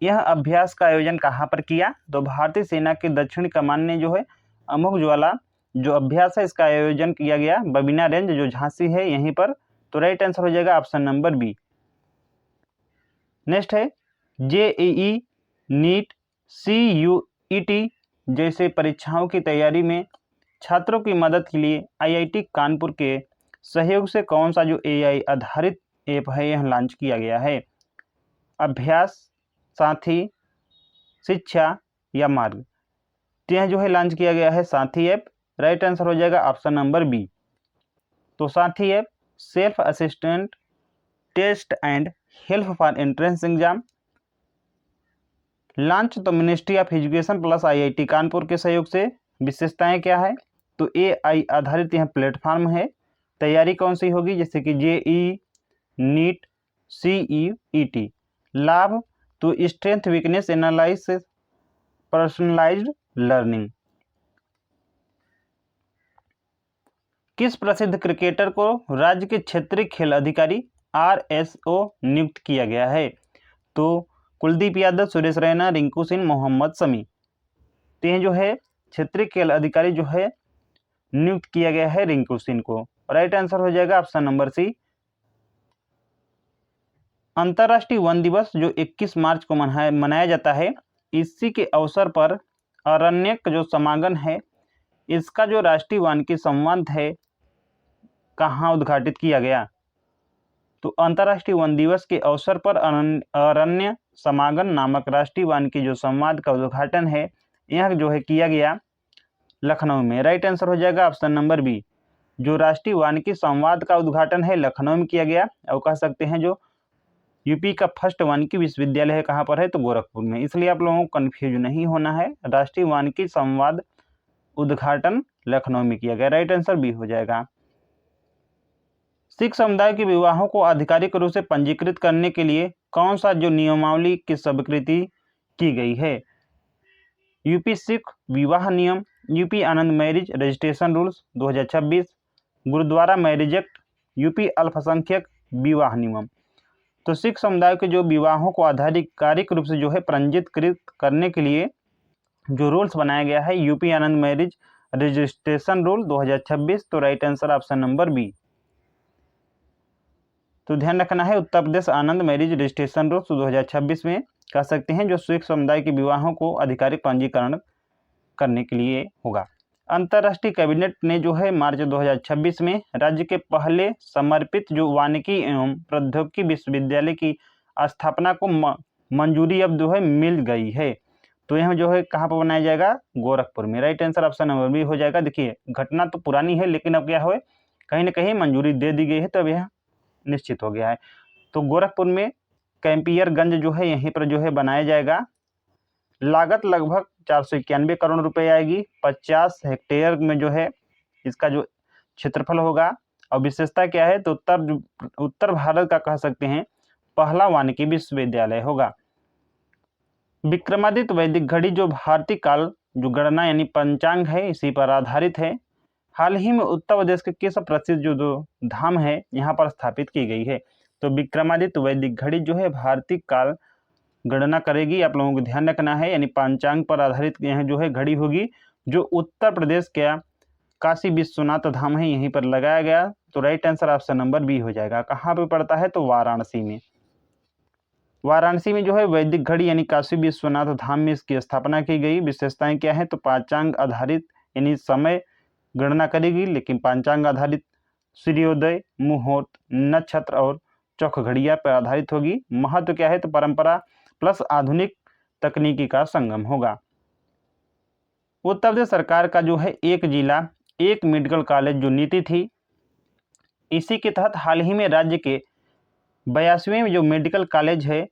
यह अभ्यास का आयोजन कहाँ पर किया? तो भारतीय सेना की दक्षिणी कमान ने जो है अमोघ ज्वाला जो अभ्यास है, इसका आयोजन किया गया बबिना रेंज जो झांसी है यहीं पर। तो राइट आंसर हो जाएगा ऑप्शन नंबर बी। नेक्स्ट है, JEE, नीट, CUET जैसे परीक्षाओं की तैयारी में छात्रों की मदद के लिए IIT कानपुर के सहयोग से कौन सा जो AI आधारित ऐप है यह लॉन्च किया गया है? अभ्यास, साथी, शिक्षा या मार्ग? यह जो है लॉन्च किया गया है साथी ऐप। राइट आंसर हो जाएगा ऑप्शन नंबर बी। तो साथी app self assistant test and help for entrance exam launch तो ministry of education plus IIT Kanpur के सहयोग से। विशेषताएं क्या है? तो AI आधारित यह प्लेटफॉर्म है। तैयारी कौन सी होगी? जैसे कि JEE, नीट, CUET। लाभ तो strength weakness analysis, personalised learning. किस प्रसिद्ध क्रिकेटर को राज्य के क्षेत्रीय खेल अधिकारी RSO नियुक्त किया गया है? तो कुलदीप यादव, सुरेश रैना, रिंकू सिंह, मोहम्मद शमी। तो ये जो है क्षेत्रीय खेल अधिकारी जो है नियुक्त किया गया है रिंकू सिंह को। राइट आंसर हो जाएगा ऑप्शन नंबर सी। अंतर्राष्ट्रीय वन दिवस जो 21 मार्च को मनाया जाता है, इसी के अवसर पर अरण्यक जो समागम है, इसका जो राष्ट्रीय वानिकी संवाद है कहाँ उद्घाटित किया गया? तो अंतर्राष्ट्रीय वन दिवस के अवसर पर अरण्य समागम नामक राष्ट्रीय वानिकी जो संवाद का उद्घाटन है, यह जो है किया गया लखनऊ में। राइट आंसर हो जाएगा ऑप्शन नंबर बी। जो राष्ट्रीय वानिकी संवाद का उद्घाटन है लखनऊ में किया गया, और कह सकते हैं जो यूपी का फर्स्ट वानिकी विश्वविद्यालय है कहाँ पर है? तो गोरखपुर में। इसलिए आप लोगों को कन्फ्यूज नहीं होना है। राष्ट्रीय वानिकी संवाद उद्घाटन लखनऊ में किया गया। राइट आंसर बी हो जाएगा। सिख समुदाय के विवाहों को आधिकारिक रूप से पंजीकृत करने के लिए कौन सा जो नियमावली की स्वीकृति की गई है? यूपी सिख विवाह नियम, UP Anand marriage registration rules 2026, gurdwara marriage act, UP अल्पसंख्यक विवाह नियम। तो सिख समुदाय के जो विवाहों को आधिकारिक रूप से जो है पंजीकृत करने के लिए जो रूल्स बनाया गया है UP Anand marriage registration rule 2026। तो right answer option number B. तो ध्यान रखना है Uttar Pradesh Anand marriage registration rules 2026 में कह सकते हैं जो सिख समुदाय के विवाहों को आधिकारिक पंजीकरण करने के लिए होगा। अंतर्राष्ट्रीय कैबिनेट ने जो है मार्च 2026 में राज्य के पहले समर्पित जो वानिकी एवं प्रौद्योगिकी विश्वविद्यालय की स्थापना को मंजूरी अब जो है मिल गई है। तो यह जो है कहाँ पर बनाया जाएगा? गोरखपुर में। Right answer option number B हो जाएगा। देखिए घटना तो पुरानी है लेकिन अब क्या है कहीं ना कहीं मंजूरी दे दी गई है, तो अब यह निश्चित हो गया है। तो गोरखपुर में कैंपियरगंज जो है यहीं पर जो है बनाया जाएगा। लागत लगभग 491 करोड़ रुपए आएगी। 50 हेक्टेयर में जो है इसका जो क्षेत्रफल होगा। और विशेषता क्या है? तो उत्तर भारत का कह सकते हैं पहला वानिकी विश्वविद्यालय होगा। विक्रमादित्य वैदिक घड़ी जो भारतीय काल जो गणना यानी पंचांग है इसी पर आधारित है। हाल ही में उत्तर प्रदेश के किस प्रसिद्ध जो धाम है यहाँ पर स्थापित की गई है? तो विक्रमादित्य वैदिक घड़ी जो है भारतीय काल गणना करेगी। आप लोगों को ध्यान रखना है, यानी पंचांग पर आधारित यह जो है घड़ी होगी जो उत्तर प्रदेश का काशी विश्वनाथ धाम है यहीं पर लगाया गया। तो right answer option number B हो जाएगा। कहाँ पर पड़ता है? तो वाराणसी में। वाराणसी में जो है वैदिक घड़ी यानी काशी विश्वनाथ धाम में इसकी स्थापना की गई। विशेषताएं क्या है? तो पंचांग आधारित यानी समय गणना करेगी, लेकिन पंचांग आधारित सूर्योदय, मुहूर्त, नक्षत्र और चौख घड़िया पर आधारित होगी। महत्व क्या है? तो परंपरा प्लस आधुनिक तकनीकी का संगम होगा। उत्तर प्रदेश सरकार का जो है एक जिला एक मेडिकल कॉलेज जो नीति थी, इसी के तहत हाल ही में राज्य के 82वें जो मेडिकल कॉलेज है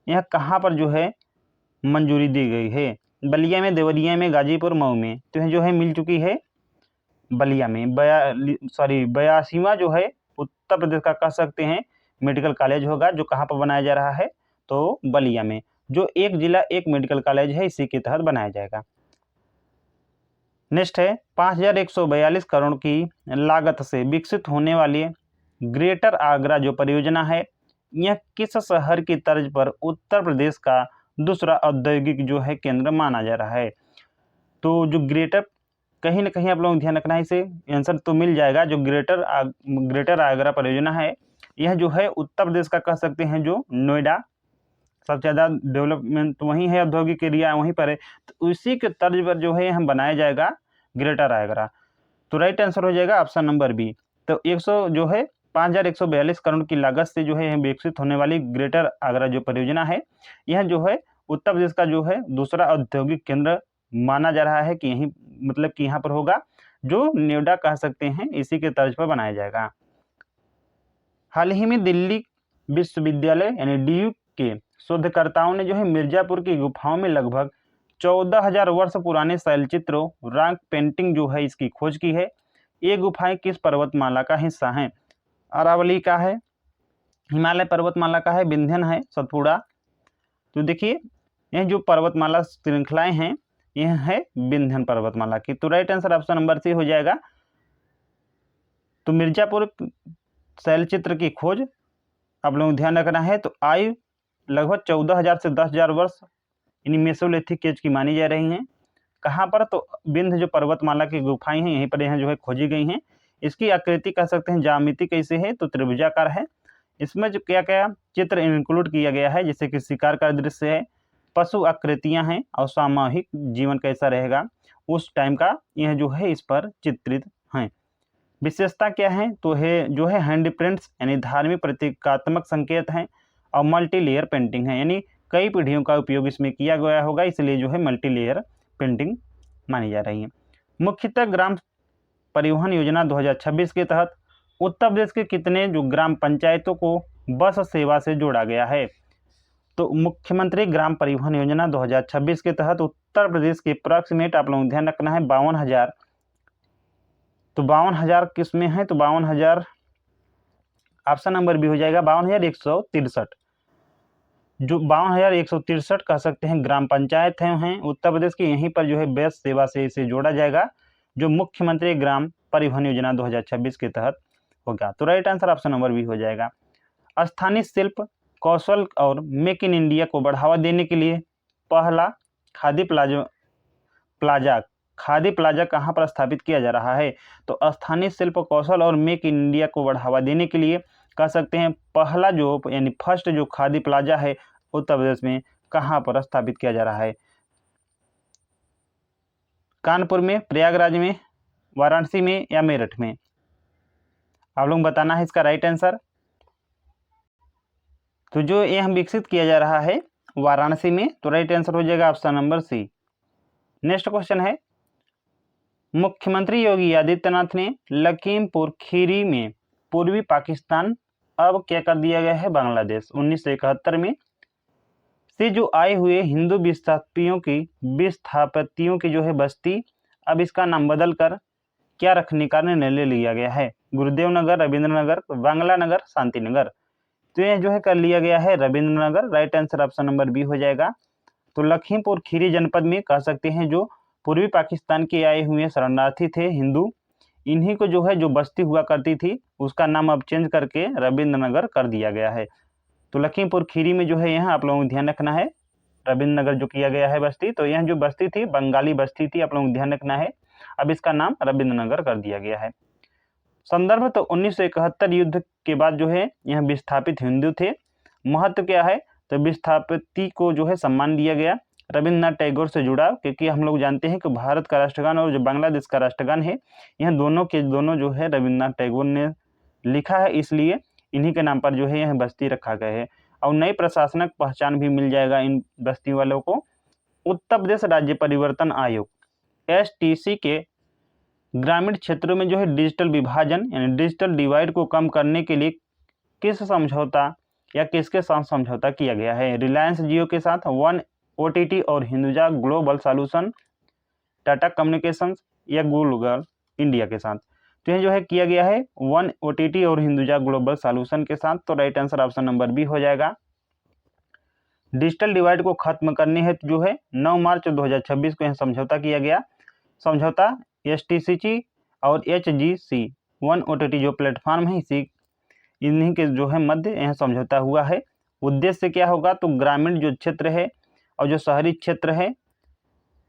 यह कहाँ पर जो है मंजूरी दी गई है? बलिया में, देवरिया में, गाजीपुर, मऊ में। तो यह जो है मिल चुकी है बलिया में। 82वां जो है उत्तर प्रदेश का कह सकते हैं मेडिकल कॉलेज होगा जो कहाँ पर बनाया जा रहा है? तो बलिया में, जो एक जिला एक मेडिकल कॉलेज है इसी के तहत बनाया जाएगा। नेक्स्ट है 5142 करोड़ की लागत से विकसित होने वाली ग्रेटर आगरा जो परियोजना है यह किस शहर की तर्ज पर उत्तर प्रदेश का दूसरा औद्योगिक जो है केंद्र माना जा रहा है? तो जो ग्रेटर कहीं ना कहीं आप लोगों को ध्यान रखना है, इसे आंसर तो मिल जाएगा। जो ग्रेटर आगरा परियोजना है यह जो है उत्तर प्रदेश का कह सकते हैं जो नोएडा, सबसे ज़्यादा डेवलपमेंट तो वहीं है, औद्योगिक एरिया वहीं पर है, तो उसी के तर्ज पर जो है हम बनाया जाएगा ग्रेटर आगरा। तो राइट आंसर हो जाएगा ऑप्शन नंबर बी। तो 5142 करोड़ की लागत से जो है विकसित होने वाली ग्रेटर आगरा जो परियोजना है यह जो है उत्तर प्रदेश का जो है दूसरा औद्योगिक केंद्र माना जा रहा है कि यहीं मतलब कि यहाँ पर होगा, जो नोएडा कह सकते हैं इसी के तर्ज पर बनाया जाएगा। हाल ही में दिल्ली विश्वविद्यालय यानी डीयू के शोधकर्ताओं ने जो है मिर्जापुर की गुफाओं में लगभग 14,000 वर्ष पुराने शैलचित्रों रॉक पेंटिंग जो है इसकी खोज की है। ये गुफाएं किस पर्वतमाला का हिस्सा हैं? अरावली का है, हिमालय पर्वतमाला का है, विंध्यन है, सतपुड़ा। तो देखिए यह जो पर्वतमाला श्रृंखलाएं हैं यह है विंध्यन पर्वतमाला की। तो right answer option number C हो जाएगा। तो मिर्जापुर शैलचित्र की खोज आप लोगों को ध्यान रखना है। तो आयु लगभग 14,000 से 10,000 वर्ष यानी मेसोलिथिक एज की मानी जा रही हैं। कहाँ पर? तो विंध्य जो पर्वतमाला की गुफाएं हैं यहीं पर यह जो है खोजी गई हैं। इसकी आकृति कह सकते हैं ज्यामिति कैसे है? तो त्रिभुजाकार है। इसमें जो क्या क्या चित्र इंक्लूड किया गया है, जैसे कि शिकार का दृश्य है, पशु आकृतियां हैं और सामूहिक जीवन कैसा रहेगा उस टाइम का यह जो है इस पर चित्रित हैं। विशेषता क्या है? तो है जो है हैंड प्रिंट्स यानी धार्मिक प्रतीकात्मक संकेत हैं और मल्टी लेयर पेंटिंग है, यानी कई पीढ़ियों का उपयोग इसमें किया गया होगा, इसलिए जो है मल्टी लेयर पेंटिंग मानी जा रही है। मुख्यतः ग्राम परिवहन योजना 2026 के तहत उत्तर प्रदेश के कितने जो ग्राम पंचायतों को बस सेवा से जोड़ा गया है? तो मुख्यमंत्री ग्राम परिवहन योजना 2026 के तहत उत्तर प्रदेश के अप्रॉक्सीमेट आप लोगों को ध्यान रखना है 52,000 तो 52,000 किस में है, तो 52,000 ऑप्शन नंबर बी हो जाएगा 52,163। जो 52,163 कह सकते हैं ग्राम पंचायत हैं उत्तर प्रदेश के, यहीं पर जो है बेस्ट सेवा से इसे जोड़ा जाएगा, जो मुख्यमंत्री ग्राम परिवहन योजना 2026 के तहत होगा। तो right answer option number B हो जाएगा। स्थानीय शिल्प कौशल और मेक इन इंडिया को बढ़ावा देने के लिए पहला खादी प्लाजा कहाँ पर स्थापित किया जा रहा है, तो स्थानीय शिल्प कौशल और मेक इन इंडिया को बढ़ावा देने के लिए कह सकते हैं पहला जो यानी फर्स्ट जो खादी प्लाजा है उत्तर प्रदेश में कहाँ पर स्थापित किया जा रहा है, कानपुर में, प्रयागराज में, वाराणसी में या मेरठ में। आप लोग बताना है इसका राइट आंसर। तो जो यह विकसित किया जा रहा है वाराणसी में, तो राइट आंसर हो जाएगा option number C. Next question है, मुख्यमंत्री योगी आदित्यनाथ ने लखीमपुर खीरी में पूर्वी पाकिस्तान अब क्या कर दिया गया है बांग्लादेश 1971 में से जो आए हुए हिंदू विस्थापियों की जो है बस्ती, अब इसका नाम बदल कर क्या रखने का निर्णय ले लिया गया है, गुरुदेव नगर, रविंद्र नगर, बांग्ला नगर, शांति नगर। तो यह जो है कर लिया गया है Ravindra Nagar. Right answer option number B हो जाएगा। तो लखीमपुर खीरी जनपद में कह सकते हैं जो पूर्वी पाकिस्तान के आए हुए शरणार्थी थे हिंदू, इन्हीं को जो है जो बस्ती हुआ करती थी उसका नाम अब चेंज करके रविंद्र नगर कर दिया गया है। तो लखीमपुर खीरी में जो है यहाँ आप लोगों को ध्यान रखना है रविंद्र नगर जो किया गया है बस्ती, तो यह जो बस्ती थी बंगाली बस्ती थी, आप लोगों को ध्यान रखना है, अब इसका नाम रविंद्र नगर कर दिया गया है। संदर्भ तो 1971 युद्ध के बाद जो है यह विस्थापित हिंदू थे। महत्व क्या है, तो विस्थापित को जो है सम्मान दिया गया, रविन्द्रनाथ टैगोर से जुड़ा, क्योंकि हम लोग जानते हैं कि भारत का राष्ट्रगान और जो बांग्लादेश का राष्ट्रगान है यह दोनों के दोनों जो है रविन्द्रनाथ टैगोर ने लिखा है, इसलिए इन्हीं के नाम पर जो है यह बस्ती रखा गया है। और नई प्रशासनिक पहचान भी मिल जाएगा इन बस्ती वालों को। उत्तर प्रदेश राज्य परिवर्तन आयोग STC के ग्रामीण क्षेत्रों में जो है डिजिटल विभाजन यानी डिजिटल डिवाइड को कम करने के लिए किस समझौता या किसके साथ समझौता किया गया है, रिलायंस जियो के साथ, वन OTT और Hinduja global solution, Tata communications या गूगल इंडिया के साथ। तो यह जो है किया गया है वन OTT और हिंदुजा ग्लोबल सॉल्यूशन के साथ। तो right answer option number B हो जाएगा। डिजिटल डिवाइड को खत्म करने हेतु जो है 9 मार्च 2026 को यह समझौता किया गया। समझौता STCG और HGC वन OTT जो प्लेटफॉर्म है इन्हीं के जो है मध्य यह समझौता हुआ है। उद्देश्य क्या होगा, तो ग्रामीण जो क्षेत्र है और जो शहरी क्षेत्र है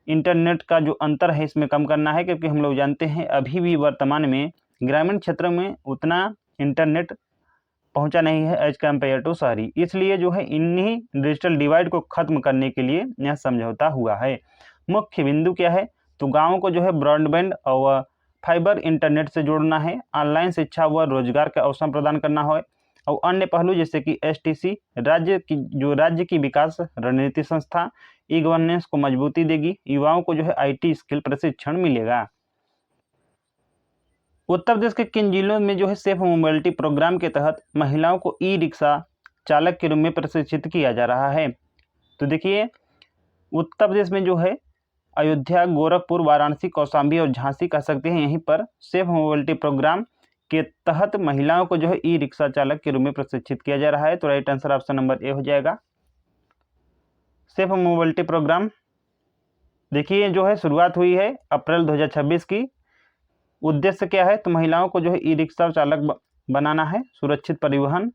इंटरनेट का जो अंतर है इसमें कम करना है, क्योंकि हम लोग जानते हैं अभी भी वर्तमान में ग्रामीण क्षेत्र में उतना इंटरनेट पहुंचा नहीं है एज कम्पेयर टू शहरी, इसलिए जो है इन्हीं डिजिटल डिवाइड को खत्म करने के लिए यह समझौता हुआ है। मुख्य बिंदु क्या है, तो गाँव को जो है ब्रॉडबैंड और फाइबर इंटरनेट से जोड़ना है, ऑनलाइन शिक्षा व रोजगार का अवसर प्रदान करना है, और अन्य पहलू जैसे कि STC राज्य की विकास रणनीति संस्था ई गवर्नेंस को मजबूती देगी, युवाओं को जो है IT स्किल प्रशिक्षण मिलेगा। उत्तर प्रदेश के किन जिलों में जो है सेफ मोबिलिटी प्रोग्राम के तहत महिलाओं को ई-रिक्शा चालक के रूप में प्रशिक्षित किया जा रहा है, तो देखिए उत्तर प्रदेश में जो है अयोध्या, गोरखपुर, वाराणसी, कौशाम्बी और झांसी कह सकते हैं यहीं पर सेफ मोबिलिटी प्रोग्राम के तहत महिलाओं को जो है ई-रिक्शा चालक के रूप में प्रशिक्षित किया जा रहा है। तो right answer option number A हो जाएगा। सेफ मोबिलिटी प्रोग्राम देखिए जो है शुरुआत हुई है अप्रैल 2026 की। उद्देश्य क्या है, तो महिलाओं को जो है ई-रिक्शा चालक बनाना है, सुरक्षित परिवहन।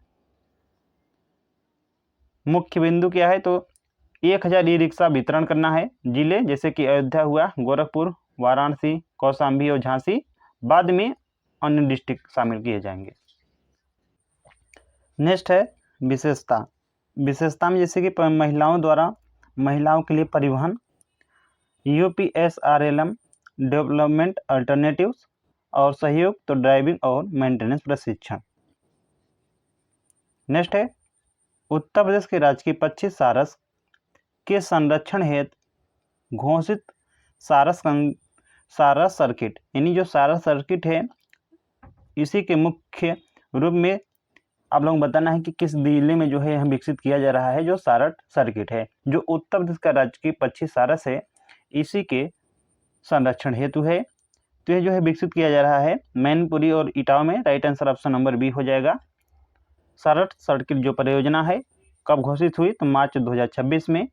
मुख्य बिंदु क्या है, तो 1000 ई-रिक्शा वितरण करना है, जिले जैसे कि अयोध्या हुआ, गोरखपुर, वाराणसी, कौशाम्बी और झांसी, बाद में अन्य डिस्ट्रिक्ट शामिल किए जाएंगे। नेक्स्ट है विशेषता में जैसे कि महिलाओं द्वारा महिलाओं के लिए परिवहन, UPSRLM डेवलपमेंट अल्टरनेटिव्स और सहयोग, तो ड्राइविंग और मेंटेनेंस प्रशिक्षण। नेक्स्ट है उत्तर प्रदेश के राजकीय पक्षी सारस के संरक्षण हेतु घोषित सारस सर्किट, यानी जो सारस सर्किट है इसी के मुख्य रूप में आप लोगों को बताना है कि किस जिले में जो है यह विकसित किया जा रहा है जो सारस सर्किट है, जो उत्तर प्रदेश का राजकीय पक्षी सारस है इसी के संरक्षण हेतु है। तो यह जो है विकसित किया जा रहा है मैनपुरी और इटावा में। Right answer option number B हो जाएगा। सरट सर्किट जो परियोजना है कब घोषित हुई? तो मार्च 2026 में।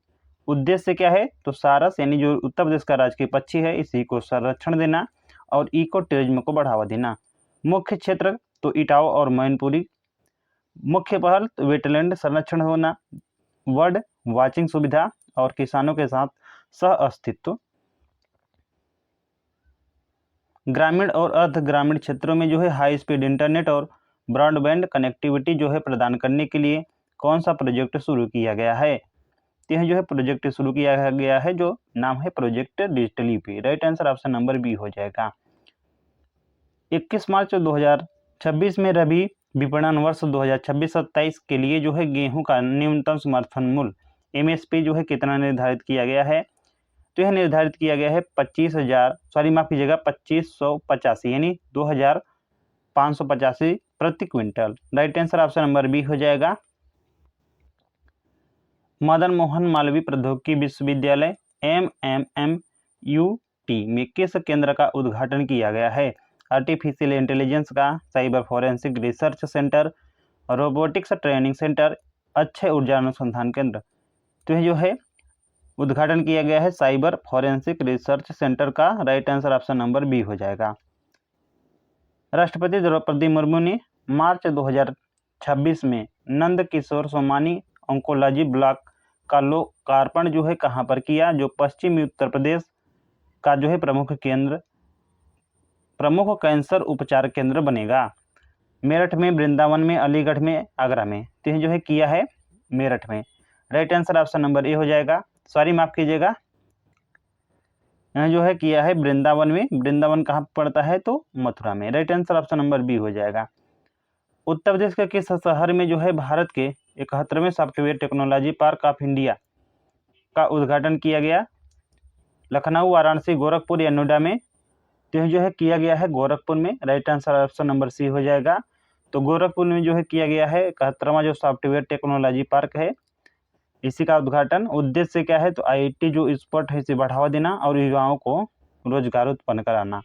उद्देश्य क्या है? तो सारस यानी जो उत्तर प्रदेश का राजकीय पक्षी है इसी को संरक्षण देना और इको टूरिज्म को बढ़ावा देना। मुख्य क्षेत्र तो इटावा और मैनपुरी। मुख्य पहल तो वेटलैंड संरक्षण होना, बर्ड वाचिंग सुविधा और किसानों के साथ सह अस्तित्व। ग्रामीण और अर्ध ग्रामीण क्षेत्रों में जो है हाई स्पीड इंटरनेट और ब्रॉडबैंड कनेक्टिविटी जो है प्रदान करने के लिए कौन सा प्रोजेक्ट शुरू किया गया है? तो यह जो है प्रोजेक्ट शुरू किया गया है जो नाम है project digital UP. Right answer option number B हो जाएगा। 21 मार्च 2026 में रबी विपणन वर्ष 2026-27 के लिए जो है गेहूं का न्यूनतम समर्थन मूल्य एमएसपी जो है कितना निर्धारित किया गया है? तो यह निर्धारित किया गया है 2585 यानी 2585 प्रति quintal. Right answer option number B हो जाएगा। मदन मोहन मालवीय प्रौद्योगिकी विश्वविद्यालय MMMUT में किस केंद्र का उद्घाटन किया गया है? आर्टिफिशियल इंटेलिजेंस का, cyber forensic research centre, robotics training centre, Akshay ऊर्जा अनुसंधान केंद्र। तो यह जो है उद्घाटन किया गया है साइबर फोरेंसिक रिसर्च सेंटर का। Right answer option number B हो जाएगा। राष्ट्रपति द्रौपदी मुर्मू ने मार्च 2026 में नंद किशोर सोमानी ऑन्कोलॉजी ब्लॉक का लोकार्पण जो है कहां पर किया? जो पश्चिमी उत्तर प्रदेश का जो है प्रमुख कैंसर उपचार केंद्र बनेगा। मेरठ में, वृंदावन में, अलीगढ़ में, आगरा में। तो यह जो है किया है मेरठ में। Right answer option number A हो जाएगा। सॉरी माफ कीजिएगा, यह जो है किया है वृंदावन में। वृंदावन कहाँ पड़ता है? तो मथुरा में। Right answer option number B हो जाएगा। उत्तर प्रदेश के किस शहर में जो है भारत के 71वें software technology park of India का उद्घाटन किया गया? लखनऊ, वाराणसी, गोरखपुर या नोएडा में? तो यह जो है किया गया है गोरखपुर में। Right answer option number C हो जाएगा। तो गोरखपुर में जो है किया गया है 71वां जो सॉफ्टवेयर टेक्नोलॉजी पार्क है इसी का उद्घाटन। उद्देश्य क्या है? तो आईटी जो एक्सपर्ट है इसे बढ़ावा देना और युवाओं को रोजगार उत्पन्न कराना।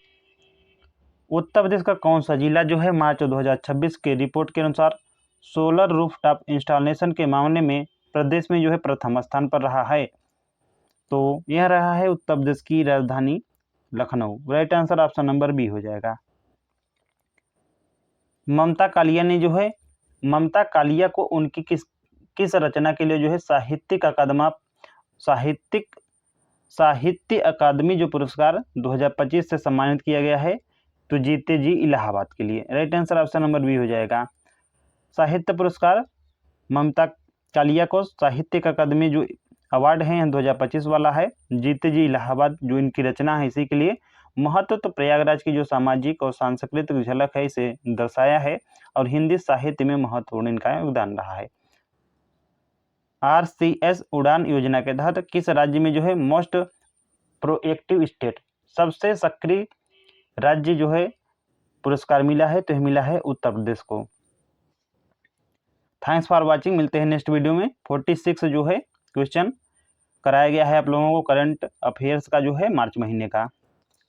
उत्तर प्रदेश का कौन सा जिला जो है मार्च 2026 के रिपोर्ट के अनुसार सोलर रूफटॉप इंस्टॉलेशन के मामले में प्रदेश में जो है प्रथम स्थान पर रहा है? तो यह रहा है उत्तर प्रदेश की राजधानी Lucknow. Right answer option number B हो जाएगा। ममता कालिया को उनकी किस रचना के लिए जो है साहित्य अकादमी जो पुरस्कार 2025 से सम्मानित किया गया है? तो जीते जी इलाहाबाद के लिए। Right answer option number B हो जाएगा। साहित्य पुरस्कार ममता कालिया को साहित्य अकादमी जो अवार्ड है 2025 वाला है। जीते जी इलाहाबाद जो इनकी रचना है इसी के लिए। महत्व तो प्रयागराज की जो सामाजिक और सांस्कृतिक झलक है इसे दर्शाया है और हिंदी साहित्य में महत्वपूर्ण इनका योगदान रहा है। RCS उड़ान योजना के तहत किस राज्य में जो है मोस्ट प्रोएक्टिव स्टेट सबसे सक्रिय राज्य जो है पुरस्कार मिला है? तो यह मिला है उत्तर प्रदेश को। Thanks for watching. मिलते हैं नेक्स्ट वीडियो में। 46 जो है क्वेश्चन कराया गया है आप लोगों को करंट अफेयर्स का जो है मार्च महीने का।